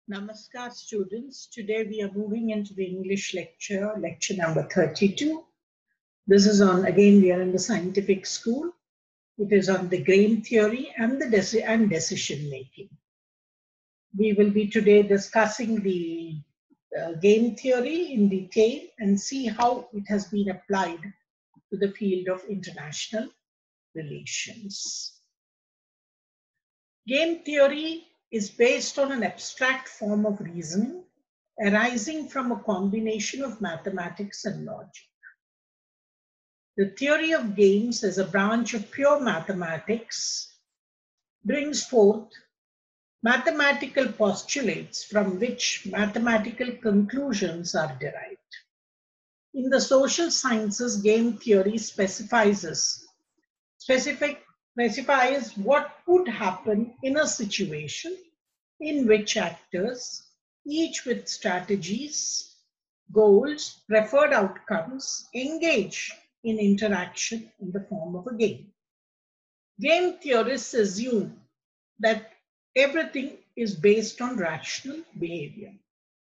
Namaskar students. Today we are moving into the English lecture, lecture number 32. This is on, again we are in the scientific school. It is on the game theory and the decision making. We will be today discussing the game theory in detail and see how it has been applied to the field of international relations. Game theory is based on an abstract form of reasoning arising from a combination of mathematics and logic. The theory of games as a branch of pure mathematics brings forth mathematical postulates from which mathematical conclusions are derived. In the social sciences, game theory specifies what would happen in a situation in which actors, each with strategies, goals, preferred outcomes, engage in interaction in the form of a game. Game theorists assume that everything is based on rational behavior.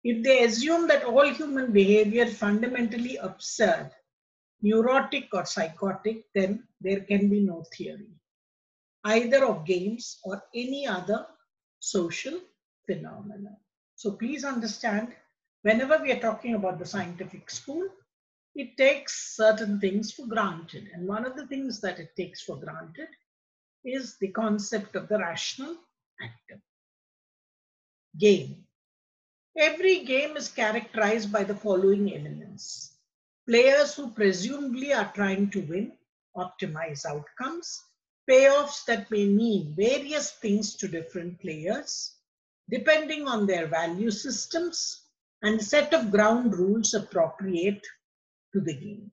If they assume that all human behavior is fundamentally absurd, neurotic or psychotic, then there can be no theory, either of games or any other social phenomena. So please understand, whenever we are talking about the scientific school, it takes certain things for granted. And one of the things that it takes for granted is the concept of the rational actor. Game. Every game is characterized by the following elements. Players who presumably are trying to win, optimize outcomes, payoffs that may mean various things to different players, depending on their value systems, and a set of ground rules appropriate to the game.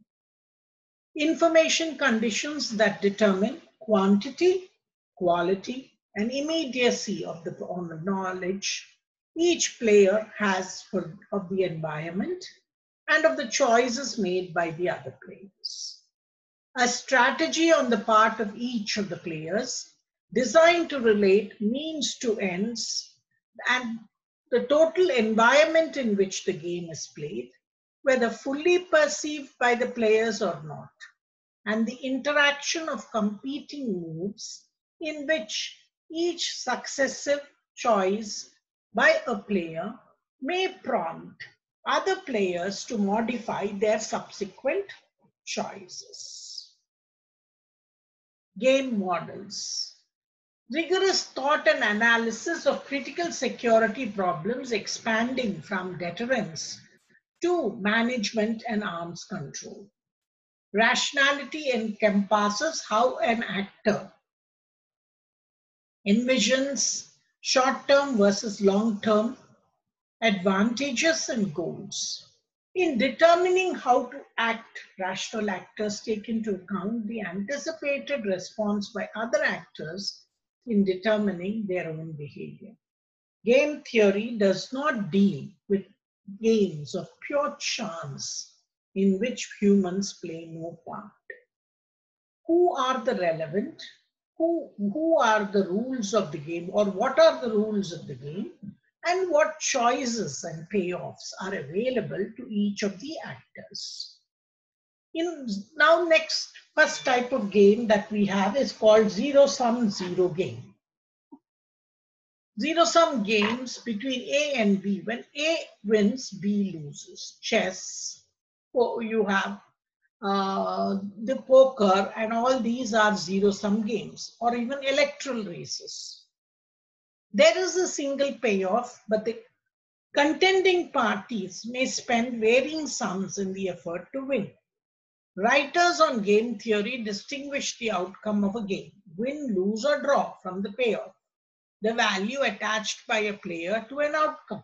Information conditions that determine quantity, quality, and immediacy of the knowledge each player has of the environment and of the choices made by the other players. A strategy on the part of each of the players designed to relate means to ends and the total environment in which the game is played, whether fully perceived by the players or not, and the interaction of competing moves in which each successive choice by a player may prompt other players to modify their subsequent choices. Game models. Rigorous thought and analysis of critical security problems expanding from deterrence to management and arms control. Rationality encompasses how an actor envisions short-term versus long-term advantages and goals. In determining how to act, rational actors take into account the anticipated response by other actors in determining their own behavior. Game theory does not deal with games of pure chance in which humans play no part. Who are the relevant? Who are the rules of the game, or what are the rules of the game, and what choices and payoffs are available to each of the actors. Now next, first type of game that we have is called zero-sum zero game. Zero-sum games between A and B. When A wins, B loses. Chess, you have the poker, and all these are zero-sum games, or even electoral races. There is a single payoff, but the contending parties may spend varying sums in the effort to win. Writers on game theory distinguish the outcome of a game, win, lose, or draw, from the payoff, the value attached by a player to an outcome.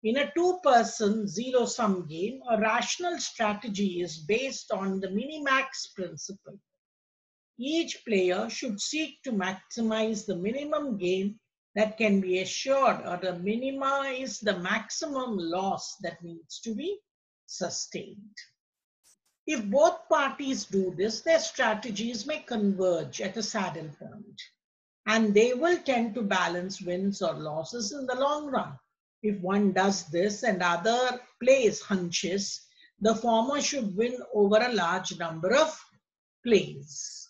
In a two-person zero-sum game, a rational strategy is based on the minimax principle. Each player should seek to maximize the minimum gain that can be assured, or to minimize the maximum loss that needs to be sustained. If both parties do this, their strategies may converge at a saddle point. and they will tend to balance wins or losses in the long run. If one does this and other plays hunches, the former should win over a large number of plays.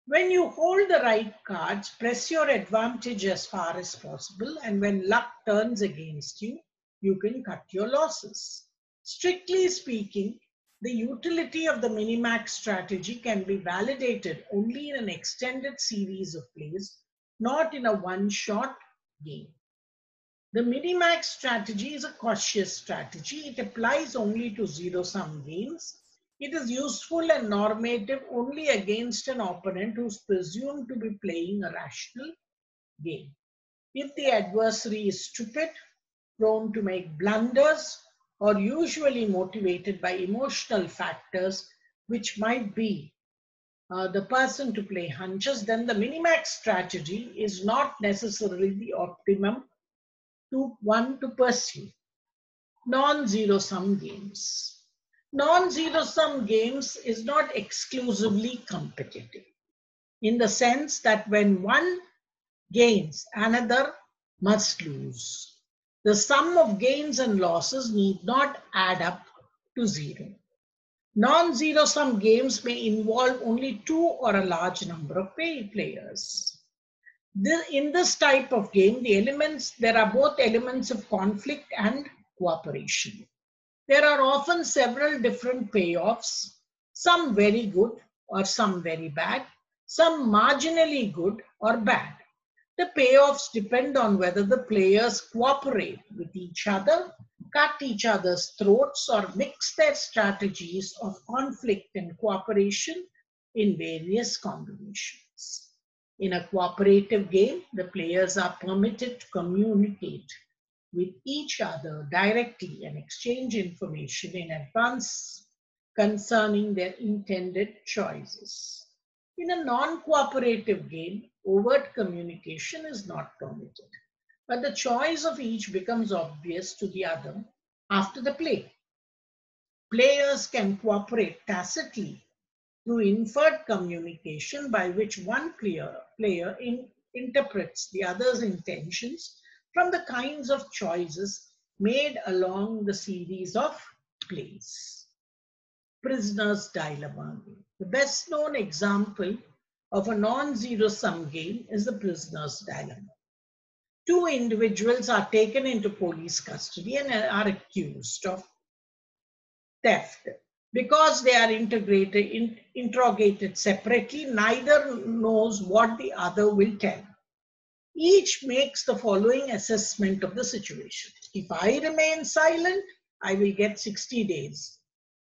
When you hold the right cards, press your advantage as far as possible, and when luck turns against you, you can cut your losses. Strictly speaking, the utility of the minimax strategy can be validated only in an extended series of plays, not in a one-shot game. The minimax strategy is a cautious strategy. It applies only to zero-sum games. It is useful and normative only against an opponent who is presumed to be playing a rational game. If the adversary is stupid, prone to make blunders, or usually motivated by emotional factors, which might be the person to play hunches, then the minimax strategy is not necessarily the optimum one to pursue. Non-zero-sum games. Non-zero-sum games is not exclusively competitive in the sense that when one gains, another must lose. The sum of gains and losses need not add up to zero. Non-zero-sum games may involve only two or a large number of players. In this type of game, there are both elements of conflict and cooperation. There are often several different payoffs, some very good or some very bad, some marginally good or bad. The payoffs depend on whether the players cooperate with each other, cut each other's throats, or mix their strategies of conflict and cooperation in various combinations. In a cooperative game, the players are permitted to communicate with each other directly and exchange information in advance concerning their intended choices. In a non-cooperative game, overt communication is not permitted, but the choice of each becomes obvious to the other after the play. Players can cooperate tacitly through inferred communication by which one player interprets the other's intentions from the kinds of choices made along the series of plays. Prisoner's Dilemma. The best known example of a non-zero-sum game is the Prisoner's Dilemma. Two individuals are taken into police custody and are accused of theft. Because they are interrogated separately, neither knows what the other will tell. Each makes the following assessment of the situation. If I remain silent, I will get 60 days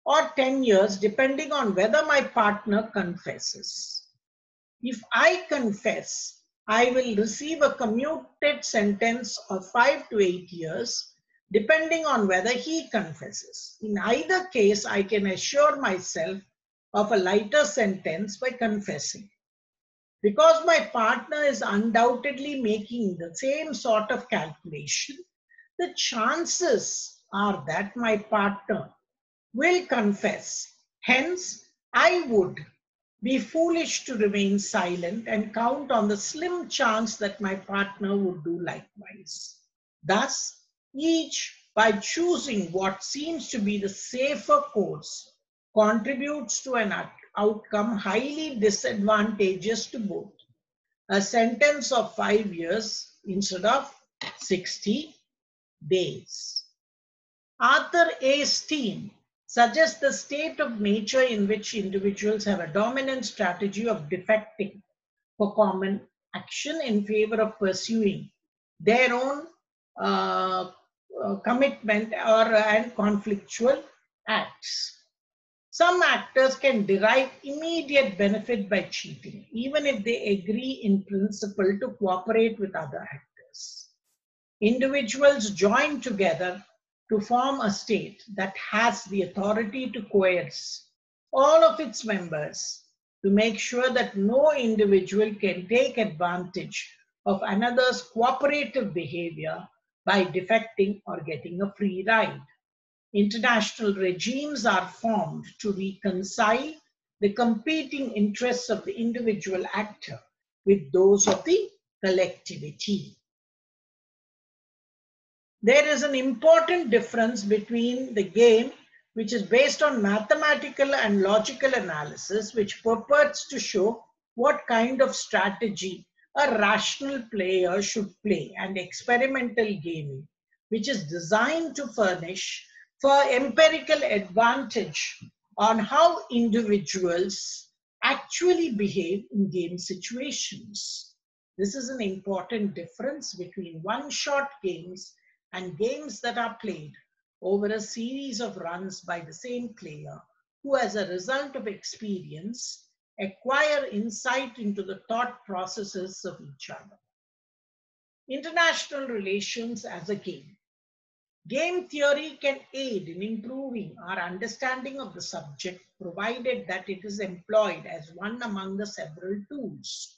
or 10 years, depending on whether my partner confesses. If I confess, I will receive a commuted sentence of 5 to 8 years, depending on whether he confesses. In either case, I can assure myself of a lighter sentence by confessing. Because my partner is undoubtedly making the same sort of calculation, the chances are that my partner will confess. Hence, I would be foolish to remain silent and count on the slim chance that my partner would do likewise. Thus, each, by choosing what seems to be the safer course, contributes to an outcome highly disadvantageous to both. A sentence of 5 years instead of 60 days. Arthur A. Steen suggests the state of nature in which individuals have a dominant strategy of defecting for common action in favor of pursuing their own commitment and conflictual acts. Some actors can derive immediate benefit by cheating, even if they agree in principle to cooperate with other actors. Individuals join together to form a state that has the authority to coerce all of its members to make sure that no individual can take advantage of another's cooperative behavior by defecting or getting a free ride. International regimes are formed to reconcile the competing interests of the individual actor with those of the collectivity. There is an important difference between the game, which is based on mathematical and logical analysis, which purports to show what kind of strategy a rational player should play, and experimental gaming, which is designed to furnish for empirical advantage on how individuals actually behave in game situations. This is an important difference between one-shot games and games that are played over a series of runs by the same player, who as a result of experience acquire insight into the thought processes of each other. International relations as a game. Game theory can aid in improving our understanding of the subject, provided that it is employed as one among the several tools.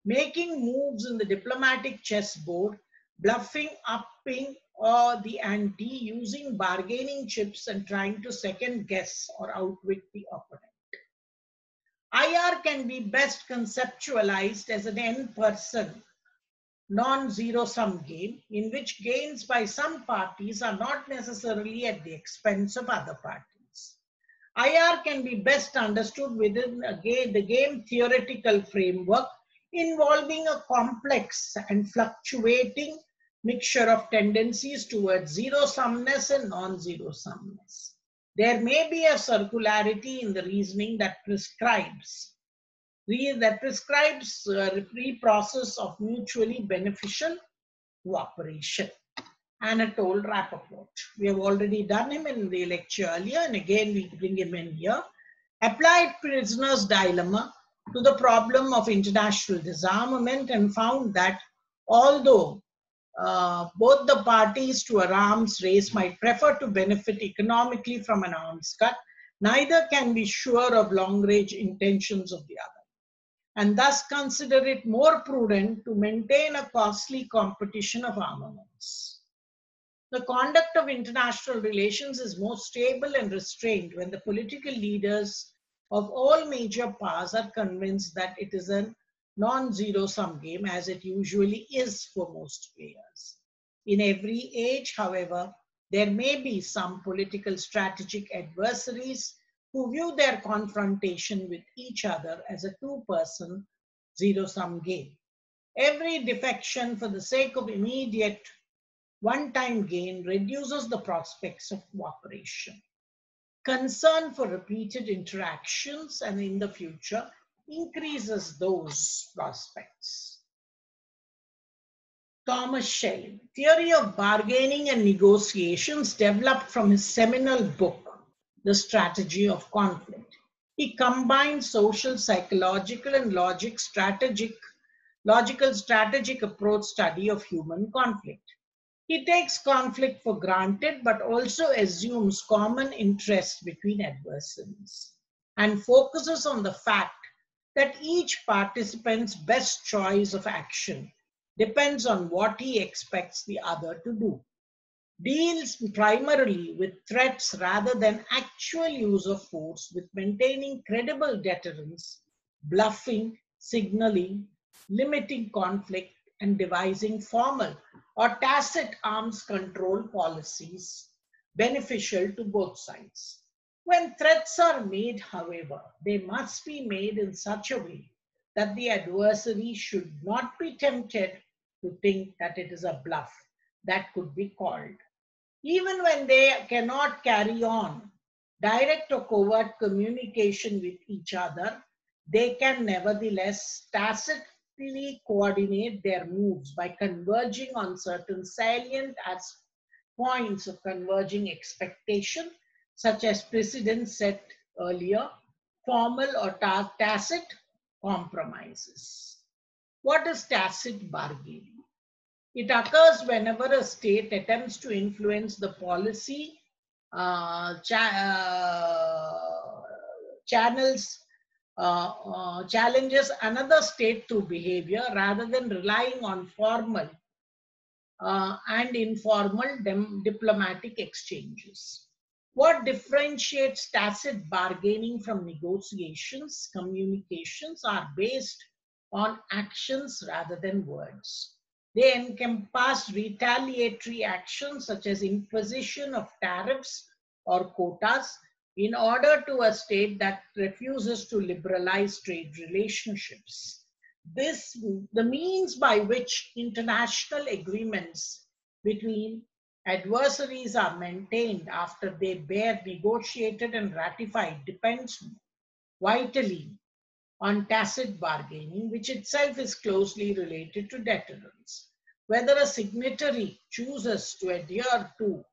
Making moves in the diplomatic chessboard, bluffing, upping, or the ante, using bargaining chips and trying to second guess or outwit the opponent. IR can be best conceptualized as an n-person non-zero-sum game in which gains by some parties are not necessarily at the expense of other parties. IR can be best understood within the game theoretical framework involving a complex and fluctuating mixture of tendencies towards zero-sumness and non-zero-sumness. There may be a circularity in the reasoning that prescribes the process of mutually beneficial cooperation. Anatole Rappaport. We have already done him in the lecture earlier, and again we bring him in here. Applied prisoner's dilemma to the problem of international disarmament and found that although both the parties to an arms race might prefer to benefit economically from an arms cut, neither can be sure of long-range intentions of the other, and thus consider it more prudent to maintain a costly competition of armaments. The conduct of international relations is more stable and restrained when the political leaders of all major powers are convinced that it is a non-zero-sum game, as it usually is for most players. In every age, however, there may be some political strategic adversaries who view their confrontation with each other as a two-person zero-sum game. Every defection for the sake of immediate one-time gain reduces the prospects of cooperation. Concern for repeated interactions and in the future increases those prospects. Thomas Schelling, theory of bargaining and negotiations, developed from his seminal book, The Strategy of Conflict. He combines social, psychological, and logical strategic approach study of human conflict. He takes conflict for granted, but also assumes common interest between adversaries and focuses on the fact that each participant's best choice of action depends on what he expects the other to do. Deals primarily with threats rather than actual use of force, with maintaining credible deterrence, bluffing, signaling, limiting conflict, and devising formal or tacit arms control policies beneficial to both sides. When threats are made, however, they must be made in such a way that the adversary should not be tempted to think that it is a bluff that could be called. Even when they cannot carry on direct or covert communication with each other, they can nevertheless tacitly coordinate their moves by converging on certain salient points of converging expectation, such as precedents set earlier, formal or tacit compromises. What is tacit bargaining? It occurs whenever a state attempts to influence the policy challenges another state through behavior rather than relying on formal and informal diplomatic exchanges. What differentiates tacit bargaining from negotiations? Communications are based on actions rather than words. They encompass retaliatory actions such as imposition of tariffs or quotas in order to a state that refuses to liberalize trade relationships. The means by which international agreements between adversaries are maintained after they bear negotiated and ratified depends vitally on tacit bargaining, which itself is closely related to deterrence. Whether a signatory chooses to adhere to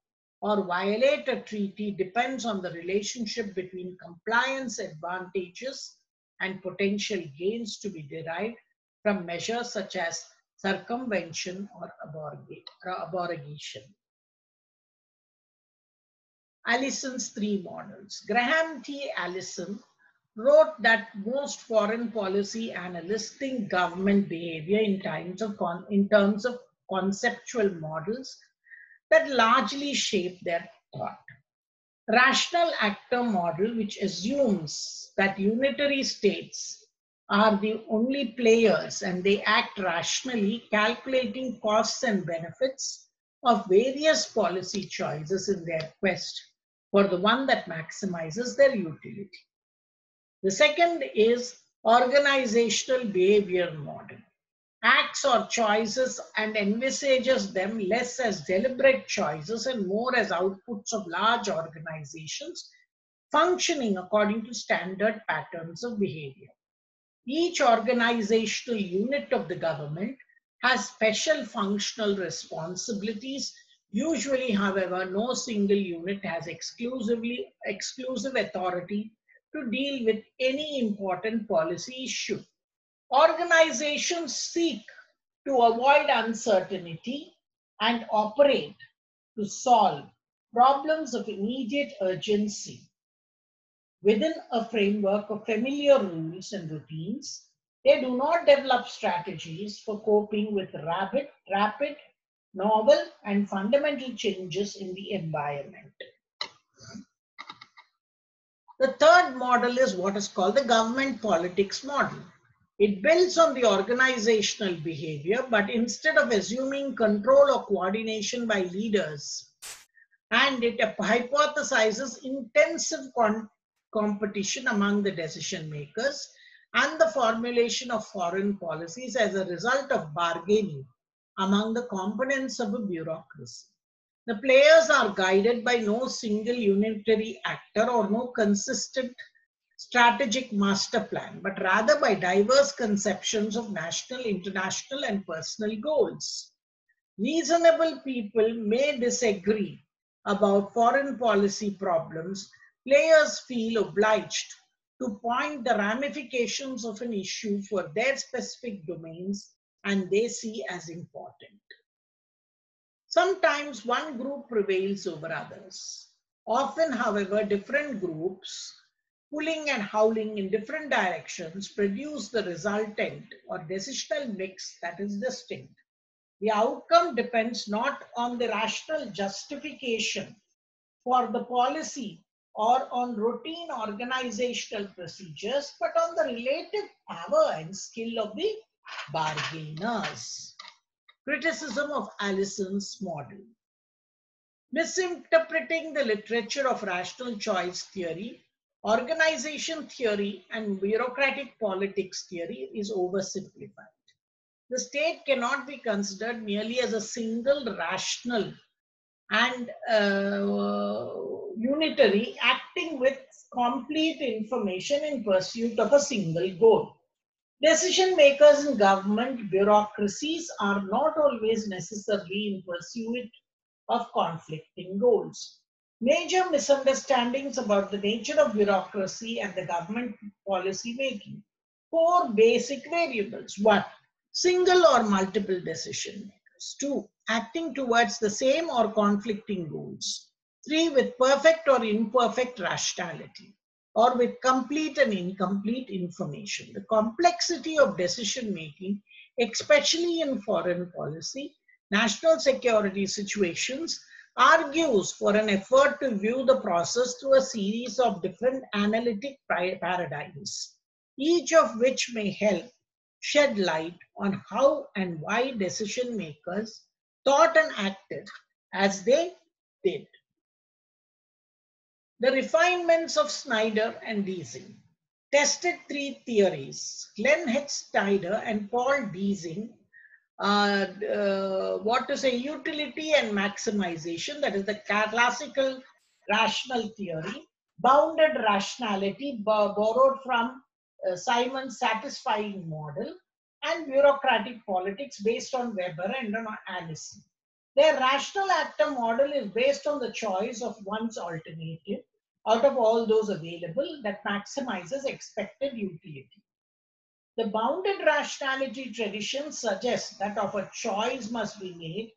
or violate a treaty depends on the relationship between compliance advantages and potential gains to be derived from measures such as circumvention or abrogation. Allison's three models. Graham T. Allison wrote that most foreign policy analysts think government behavior in terms of conceptual models that largely shape their thought. Rational actor model, which assumes that unitary states are the only players and they act rationally, calculating costs and benefits of various policy choices in their quest for the one that maximizes their utility. The second is organizational behavior model. Acts or choices and envisages them less as deliberate choices and more as outputs of large organizations functioning according to standard patterns of behavior. Each organizational unit of the government has special functional responsibilities. Usually, however, no single unit has exclusive authority to deal with any important policy issue. Organizations seek to avoid uncertainty and operate to solve problems of immediate urgency within a framework of familiar rules and routines. They do not develop strategies for coping with rapid, novel, and fundamental changes in the environment. The third model is what is called the government politics model. It builds on the organizational behavior, but instead of assuming control or coordination by leaders, and it hypothesizes intensive competition among the decision makers and the formulation of foreign policies as a result of bargaining among the components of a bureaucracy. The players are guided by no single unitary actor or no consistent strategic master plan, but rather by diverse conceptions of national, international, and personal goals. Reasonable people may disagree about foreign policy problems. Players feel obliged to point the ramifications of an issue for their specific domains and they see as important. Sometimes one group prevails over others. Often, however, different groups pulling and howling in different directions produce the resultant or decisional mix that is distinct. The outcome depends not on the rational justification for the policy or on routine organizational procedures, but on the relative power and skill of the bargainers. Criticism of Allison's model. Misinterpreting the literature of rational choice theory, organization theory, and bureaucratic politics theory is oversimplified. The state cannot be considered merely as a single rational and unitary acting with complete information in pursuit of a single goal. Decision makers in government bureaucracies are not always necessarily in pursuit of conflicting goals. Major misunderstandings about the nature of bureaucracy and the government policy making. 4 basic variables. 1. Single or multiple decision makers. 2. Acting towards the same or conflicting goals. 3. With perfect or imperfect rationality, or with complete and incomplete information. The complexity of decision making, especially in foreign policy, national security situations, argues for an effort to view the process through a series of different analytic paradigms, each of which may help shed light on how and why decision makers thought and acted as they did. The refinements of Snyder and Deasing tested three theories. Glenn H. Snyder and Paul Deasing, utility and maximization, that is the classical rational theory, bounded rationality borrowed from Simon's satisfying model, and bureaucratic politics based on Weber and on Allison. Their rational actor model is based on the choice of one's alternative out of all those available that maximizes expected utility. The bounded rationality tradition suggests that of a choice must be made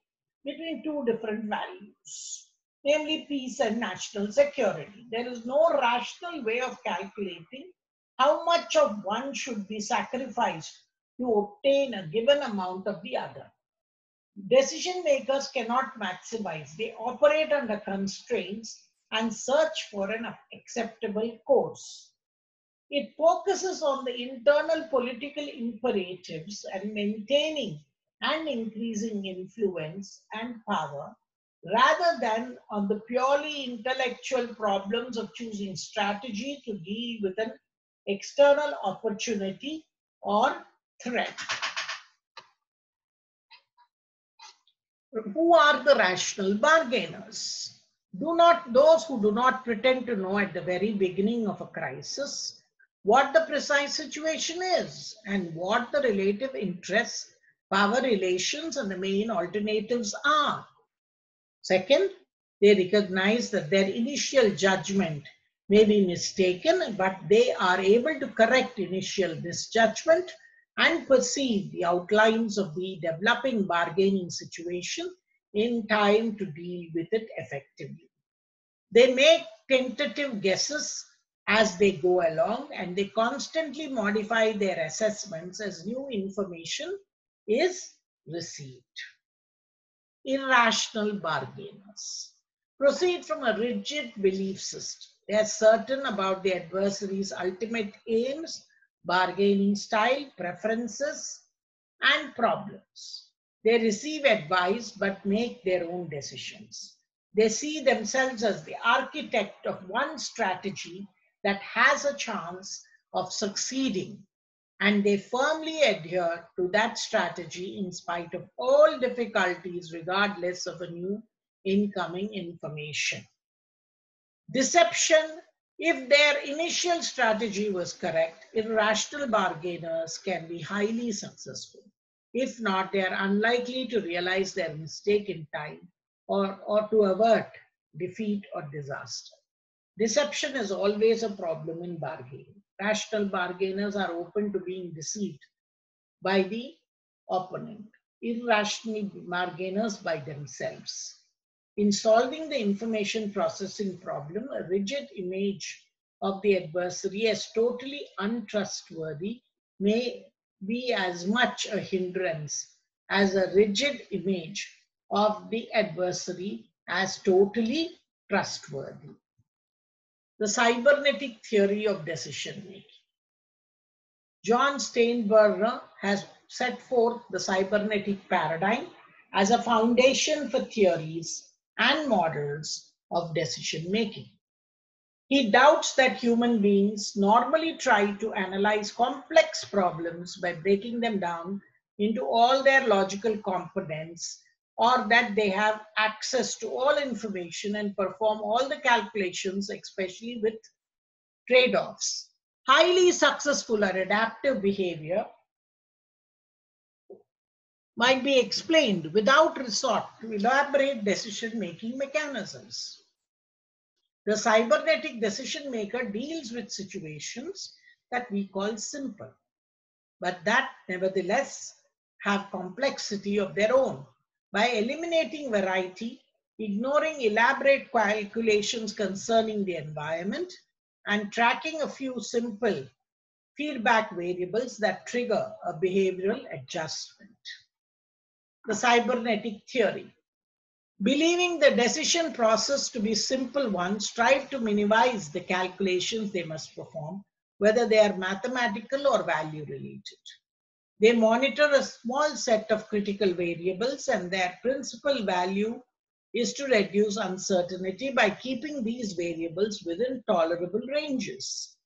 between two different values, namely peace and national security. There is no rational way of calculating how much of one should be sacrificed to obtain a given amount of the other. Decision makers cannot maximize. They operate under constraints and search for an acceptable course. It focuses on the internal political imperatives and maintaining and increasing influence and power, rather than on the purely intellectual problems of choosing strategy to deal with an external opportunity or threat. Who are the rational bargainers? Those who do not pretend to know at the very beginning of a crisis what the precise situation is and what the relative interests, power relations, and the main alternatives are. Second, they recognize that their initial judgment may be mistaken, but they are able to correct initial misjudgment and perceive the outlines of the developing bargaining situation in time to deal with it effectively. They make tentative guesses as they go along, and they constantly modify their assessments as new information is received. Irrational bargainers proceed from a rigid belief system. They are certain about the adversary's ultimate aims, bargaining style, preferences, and problems. They receive advice but make their own decisions. They see themselves as the architect of one strategy that has a chance of succeeding, and they firmly adhere to that strategy in spite of all difficulties, regardless of a new incoming information. Deception. If their initial strategy was correct, irrational bargainers can be highly successful. If not, they are unlikely to realize their mistake in time or to avert defeat or disaster. Deception is always a problem in bargaining. Rational bargainers are open to being deceived by the opponent. Irrational bargainers by themselves. In solving the information processing problem, a rigid image of the adversary as totally untrustworthy may be as much a hindrance as a rigid image of the adversary as totally trustworthy. The cybernetic theory of decision making. John Steinbrenner has set forth the cybernetic paradigm as a foundation for theories and models of decision making. He doubts that human beings normally try to analyze complex problems by breaking them down into all their logical components, or that they have access to all information and perform all the calculations, especially with trade-offs. Highly successful or adaptive behavior might be explained without resort to elaborate decision-making mechanisms. The cybernetic decision maker deals with situations that we call simple, but that nevertheless have complexity of their own. By eliminating variety, ignoring elaborate calculations concerning the environment, and tracking a few simple feedback variables that trigger a behavioral adjustment. The cybernetic theory. Believing the decision process to be simple ones, strive to minimize the calculations they must perform, whether they are mathematical or value related. They monitor a small set of critical variables, and their principal value is to reduce uncertainty by keeping these variables within tolerable ranges.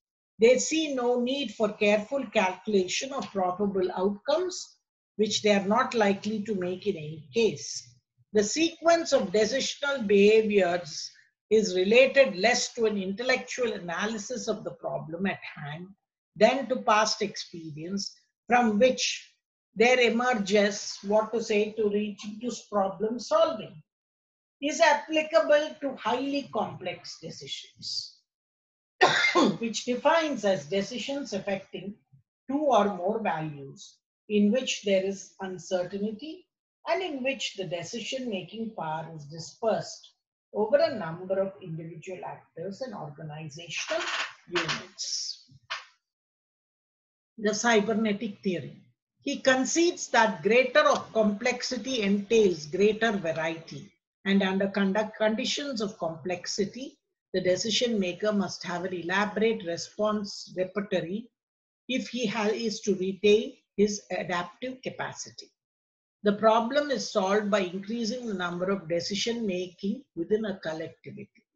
They see no need for careful calculation of probable outcomes, which they are not likely to make in any case. The sequence of decisional behaviors is related less to an intellectual analysis of the problem at hand than to past experience, from which there emerges what to say to reach into problem solving, is applicable to highly complex decisions, which defines as decisions affecting two or more values, in which there is uncertainty and in which the decision-making power is dispersed over a number of individual actors and organizational units. The cybernetic theory. He concedes that greater complexity entails greater variety, and under conditions of complexity, the decision maker must have an elaborate response repertoire if he is to retain his adaptive capacity. The problem is solved by increasing the number of decision making within a collectivity.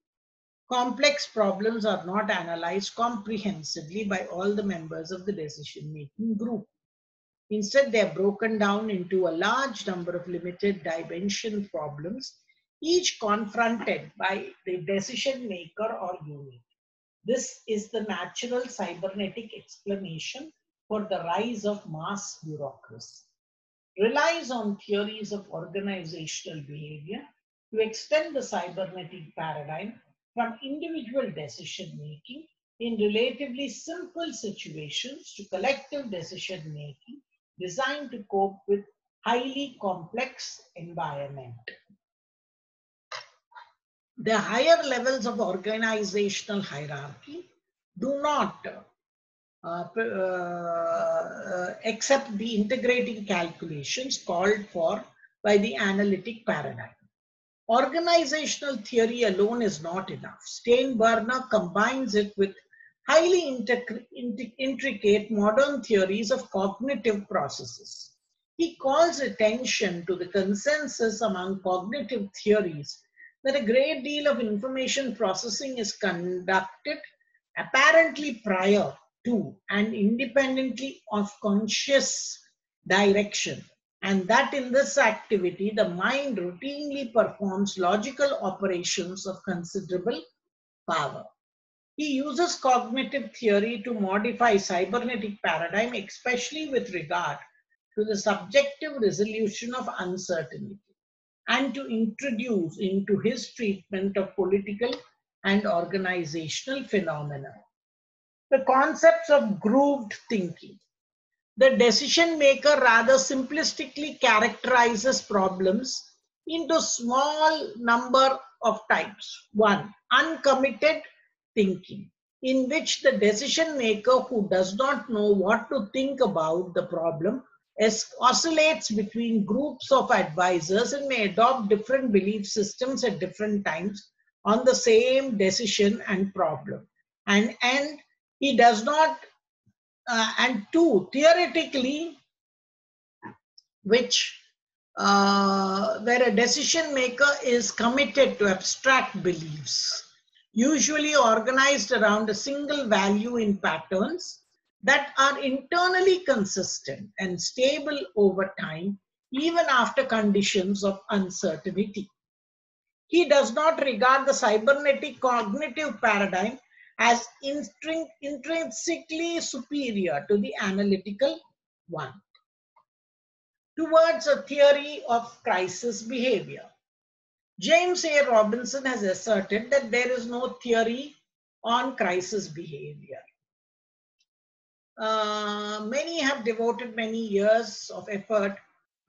Complex problems are not analyzed comprehensively by all the members of the decision-making group. Instead, they are broken down into a large number of limited dimension problems, each confronted by the decision maker or unit. This is the natural cybernetic explanation for the rise of mass bureaucracy. Relies on theories of organizational behavior to extend the cybernetic paradigm from individual decision making in relatively simple situations to collective decision making designed to cope with highly complex environment. The higher levels of organizational hierarchy do not accept the integrating calculations called for by the analytic paradigm. Organizational theory alone is not enough. Steinbrenner combines it with highly intricate modern theories of cognitive processes. He calls attention to the consensus among cognitive theories that a great deal of information processing is conducted apparently prior to and independently of conscious direction, and that in this activity the mind routinely performs logical operations of considerable power. He uses cognitive theory to modify cybernetic paradigm, especially with regard to the subjective resolution of uncertainty, and to introduce into his treatment of political and organizational phenomena the concepts of grooved thinking. The decision maker rather simplistically characterizes problems into small number of types. One, uncommitted thinking, in which the decision maker who does not know what to think about the problem oscillates between groups of advisors and may adopt different belief systems at different times on the same decision and problem. And he does not, and two, theoretically, which where a decision maker is committed to abstract beliefs, usually organized around a single value in patterns that are internally consistent and stable over time, even after conditions of uncertainty. He does not regard the cybernetic cognitive paradigm as intrinsically superior to the analytical one. Towards a theory of crisis behavior. James A. Robinson has asserted that there is no theory on crisis behavior. Many have devoted many years of effort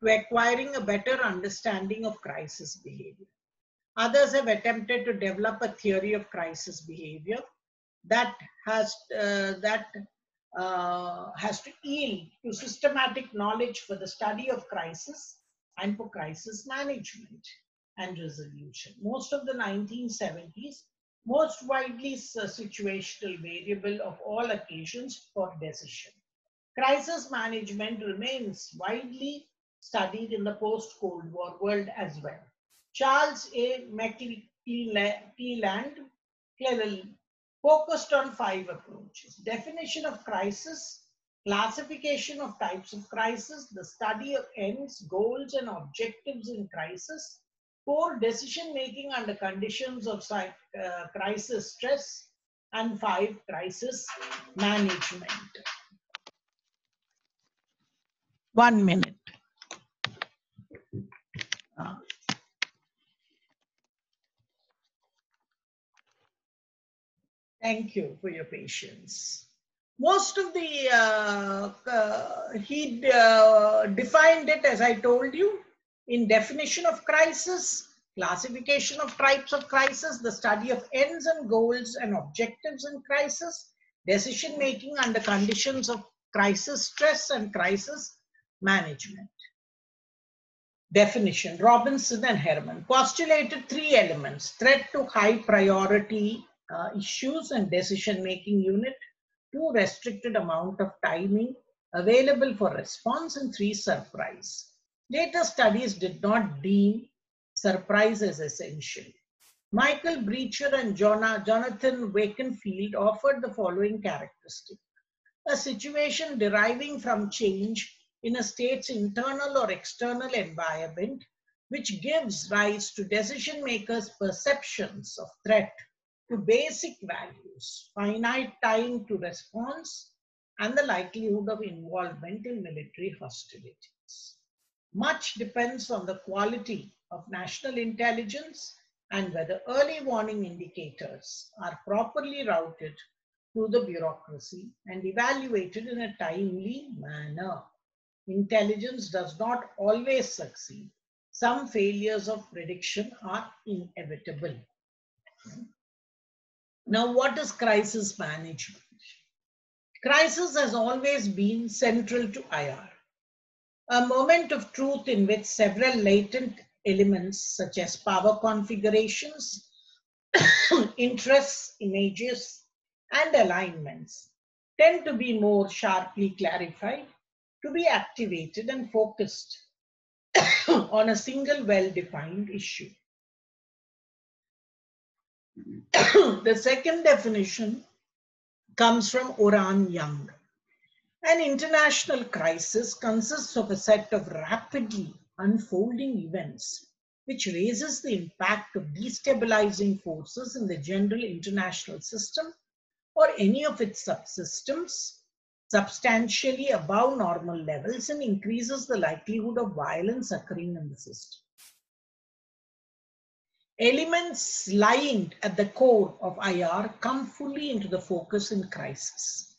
to acquiring a better understanding of crisis behavior. Others have attempted to develop a theory of crisis behavior that has to yield to systematic knowledge for the study of crisis and for crisis management and resolution. Most of the 1970s, most widely situational variable of all occasions for decision. Crisis management remains widely studied in the post-Cold War world as well. Charles A. McClelland focused on 5 approaches: definition of crisis, classification of types of crisis, the study of ends, goals, and objectives in crisis, 4, decision making under conditions of crisis stress, and 5, crisis management. 1 minute. Thank you for your patience. Most of the, he defined it, as I told you, in definition of crisis, classification of types of crisis, the study of ends and goals and objectives in crisis, decision making under conditions of crisis stress, and crisis management. Definition: Robinson and Herman postulated 3 elements: threat to high priority issues and decision-making unit, 2, restricted amount of timing available for response, and 3, surprise. Later studies did not deem surprise as essential. Michael Breacher and Jonathan Wakenfield offered the following characteristic: a situation deriving from change in a state's internal or external environment, which gives rise to decision makers' perceptions of threat to basic values, finite time to response, and the likelihood of involvement in military hostilities. Much depends on the quality of national intelligence and whether early warning indicators are properly routed through the bureaucracy and evaluated in a timely manner. Intelligence does not always succeed. Some failures of prediction are inevitable. Now, what is crisis management? Crisis has always been central to IR, a moment of truth in which several latent elements such as power configurations, interests, images, and alignments tend to be more sharply clarified, to be activated and focused on a single well-defined issue. The second definition comes from Oran Young. An international crisis consists of a set of rapidly unfolding events which raises the impact of destabilizing forces in the general international system or any of its subsystems substantially above normal levels and increases the likelihood of violence occurring in the system. Elements lying at the core of IR come fully into the focus in crisis.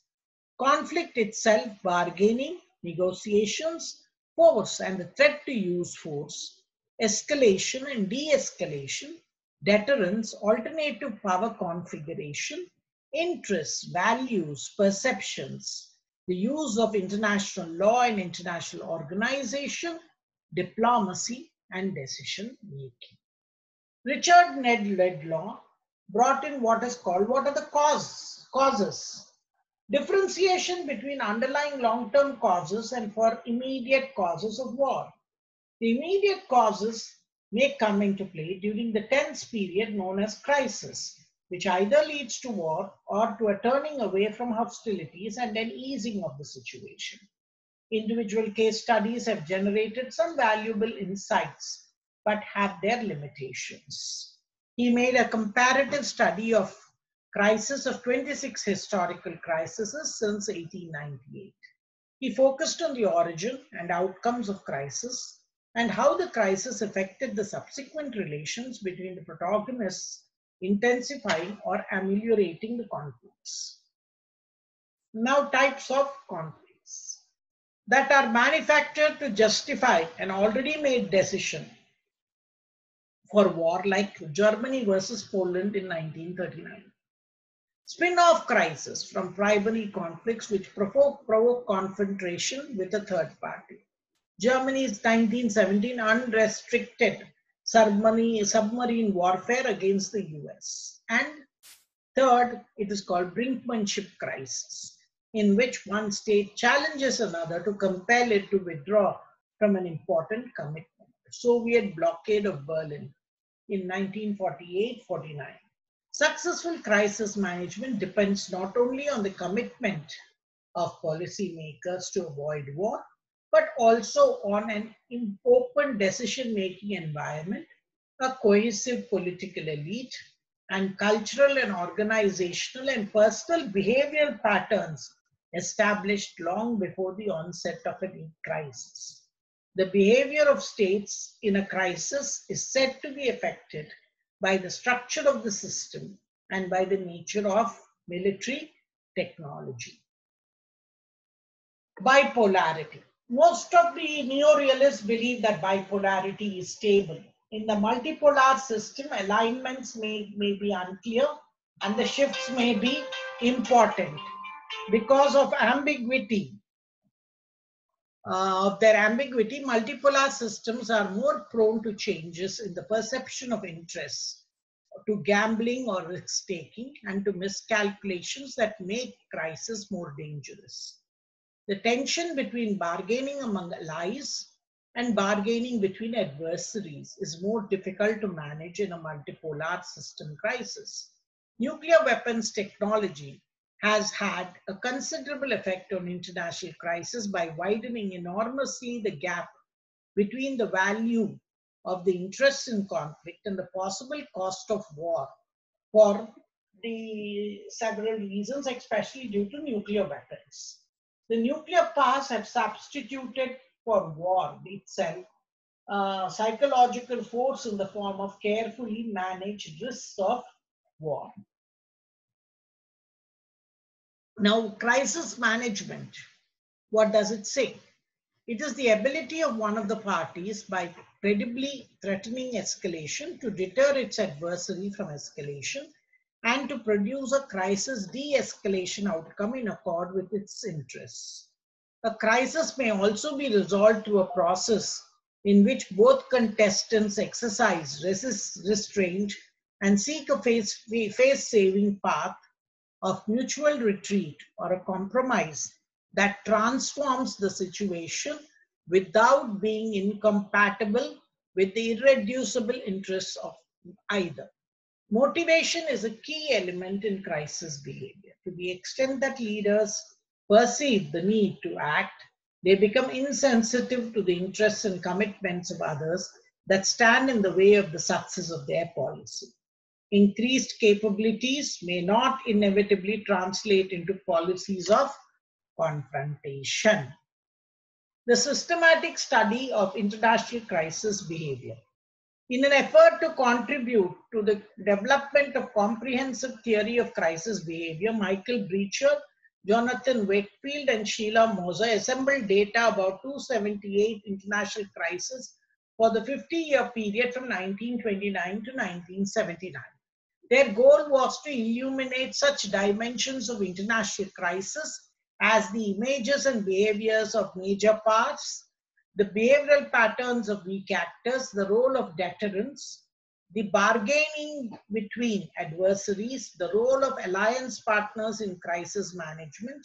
Conflict itself, bargaining, negotiations, force and the threat to use force, escalation and de-escalation, deterrence, alternative power configuration, interests, values, perceptions, the use of international law and international organization, diplomacy, and decision making. Richard Ned Ledlaw brought in what is called, what are the causes? Differentiation between underlying long-term causes and for immediate causes of war. The immediate causes may come into play during the tense period known as crisis, which either leads to war or to a turning away from hostilities and an easing of the situation. Individual case studies have generated some valuable insights, but have their limitations. He made a comparative study of crisis of 26 historical crises since 1898. He focused on the origin and outcomes of crisis and how the crisis affected the subsequent relations between the protagonists, intensifying or ameliorating the conflicts. Now, types of conflicts that are manufactured to justify an already made decision for war, like Germany versus Poland in 1939. Spin-off crisis from primary conflicts which provoke confrontation with a third party. Germany's 1917 unrestricted submarine warfare against the US. And third, it is called brinkmanship crisis. in which one state challenges another to compel it to withdraw from an important commitment. The Soviet blockade of Berlin in 1948-49. Successful crisis management depends not only on the commitment of policymakers to avoid war, but also on an open decision-making environment, a cohesive political elite, and cultural and organizational and personal behavioral patterns established long before the onset of a crisis. The behavior of states in a crisis is said to be affected by the structure of the system and by the nature of military technology. Bipolarity. Most of the neorealists believe that bipolarity is stable. In the multipolar system, alignments may be unclear and the shifts may be important. Because of ambiguity, multipolar systems are more prone to changes in the perception of interests, to gambling or risk-taking, and to miscalculations that make crisis more dangerous. The tension between bargaining among allies and bargaining between adversaries is more difficult to manage in a multipolar system crisis. Nuclear weapons technology has had a considerable effect on international crisis by widening enormously the gap between the value of the interests in conflict and the possible cost of war for the several reasons, especially due to nuclear weapons. The nuclear powers have substituted for war itself psychological force in the form of carefully managed risks of war. Now, crisis management, what does it say? It is the ability of one of the parties, by credibly threatening escalation, to deter its adversary from escalation and to produce a crisis de-escalation outcome in accord with its interests. A crisis may also be resolved through a process in which both contestants exercise restraint and seek a face-saving path of mutual retreat or a compromise that transforms the situation without being incompatible with the irreducible interests of either. Motivation is a key element in crisis behavior. To the extent that leaders perceive the need to act, they become insensitive to the interests and commitments of others that stand in the way of the success of their policy. Increased capabilities may not inevitably translate into policies of confrontation. The systematic study of international crisis behavior. In an effort to contribute to the development of comprehensive theory of crisis behavior, Michael Brecher, Jonathan Wakefield, and Sheila Moser assembled data about 278 international crises for the 50-year period from 1929 to 1979. Their goal was to illuminate such dimensions of international crisis as the images and behaviors of major powers, the behavioral patterns of weak actors, the role of deterrence, the bargaining between adversaries, the role of alliance partners in crisis management,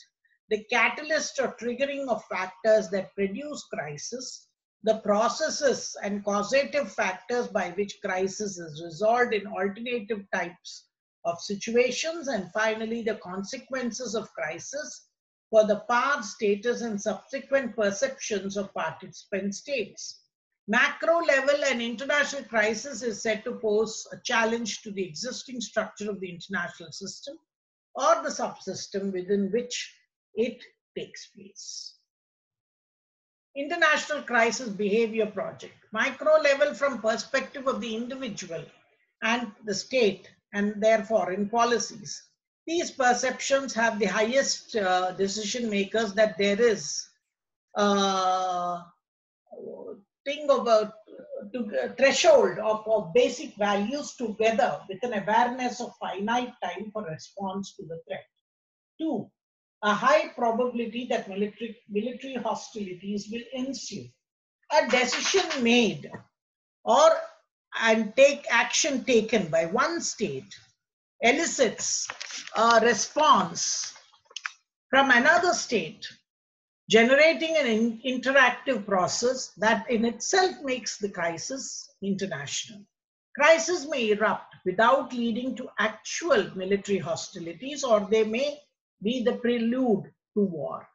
the catalyst or triggering of factors that produce crisis, the processes and causative factors by which crisis is resolved in alternative types of situations, and finally the consequences of crisis for the past status and subsequent perceptions of participant states. Macro level and international crisis is said to pose a challenge to the existing structure of the international system or the subsystem within which it takes place. International Crisis Behavior Project. Micro level from perspective of the individual and the state and their foreign policies. These perceptions have the highest decision makers that there is thing about threshold of basic values together with an awareness of finite time for response to the threat. 2, a high probability that military hostilities will ensue. A decision made and action taken by one state elicits a response from another state, generating an interactive process that in itself makes the crisis international. Crises may erupt without leading to actual military hostilities, or they may be the prelude to war.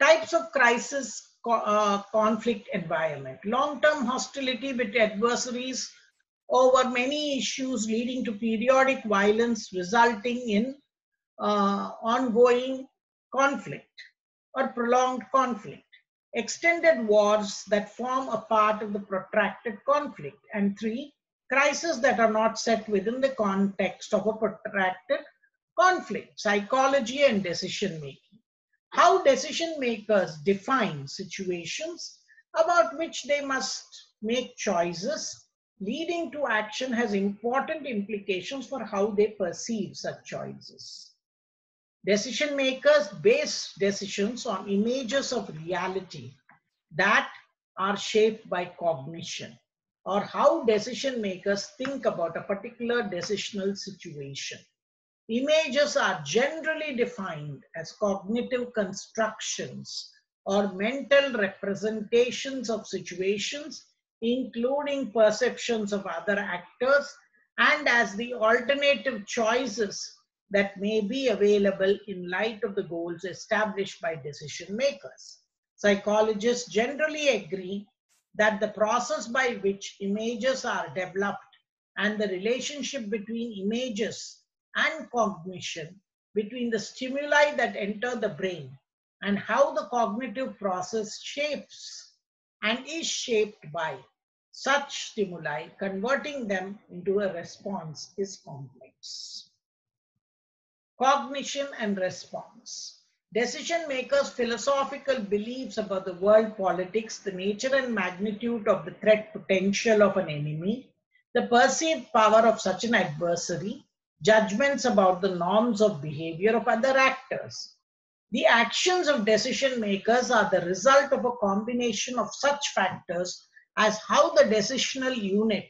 Types of crisis conflict environment. Long-term hostility with adversaries over many issues leading to periodic violence resulting in ongoing conflict or prolonged conflict. Extended wars that form a part of the protracted conflict. And 3, crises that are not set within the context of a protracted conflict. Psychology and decision making. How decision makers define situations about which they must make choices leading to action has important implications for how they perceive such choices. Decision makers base decisions on images of reality that are shaped by cognition, or how decision makers think about a particular decisional situation. Images are generally defined as cognitive constructions or mental representations of situations, including perceptions of other actors, and as the alternative choices that may be available in light of the goals established by decision makers. Psychologists generally agree that the process by which images are developed and the relationship between images and cognition, between the stimuli that enter the brain and how the cognitive process shapes and is shaped by such stimuli, converting them into a response, is complex. Cognition and response. Decision makers' philosophical beliefs about the world politics, the nature and magnitude of the threat potential of an enemy, the perceived power of such an adversary, judgments about the norms of behavior of other actors. The actions of decision makers are the result of a combination of such factors as how the decisional unit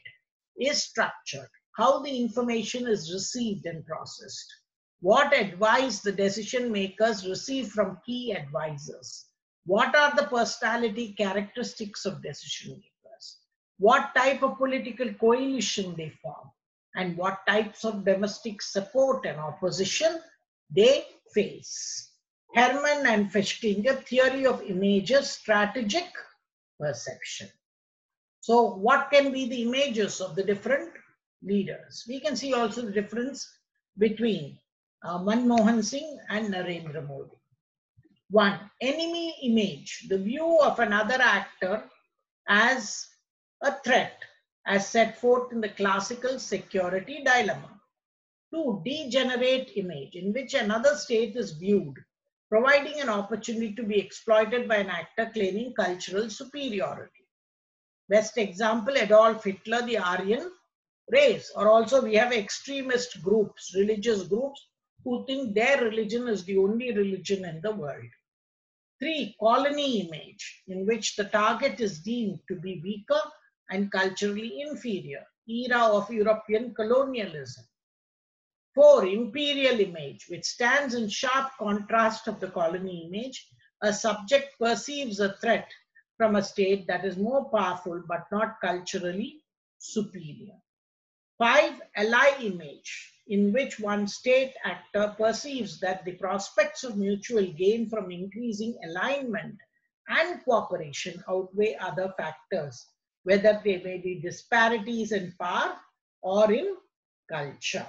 is structured, how the information is received and processed, what advice the decision makers receive from key advisors, what are the personality characteristics of decision makers, what type of political coalition they form, and what types of domestic support and opposition they face. Herman and Fechtinger, Theory of Images, Strategic Perception. So what can be the images of the different leaders? We can see also the difference between Manmohan Singh and Narendra Modi. 1. Enemy image, the view of another actor as a threat, as set forth in the classical security dilemma. 2. Degenerate image, in which another state is viewed, providing an opportunity to be exploited by an actor claiming cultural superiority. Best example, Adolf Hitler, the Aryan race. Or also we have extremist groups, religious groups, who think their religion is the only religion in the world. 3. Colony image, in which the target is deemed to be weaker and culturally inferior, era of European colonialism. 4. Imperial image, which stands in sharp contrast of the colony image. A subject perceives a threat from a state that is more powerful but not culturally superior. 5. Ally image, in which one state actor perceives that the prospects of mutual gain from increasing alignment and cooperation outweigh other factors, whether they may be disparities in power or in culture.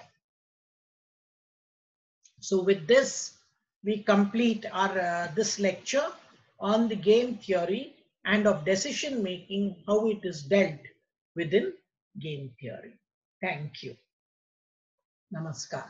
So with this, we complete our this lecture on the game theory and of decision making, how it is dealt within game theory. Thank you. Namaskar.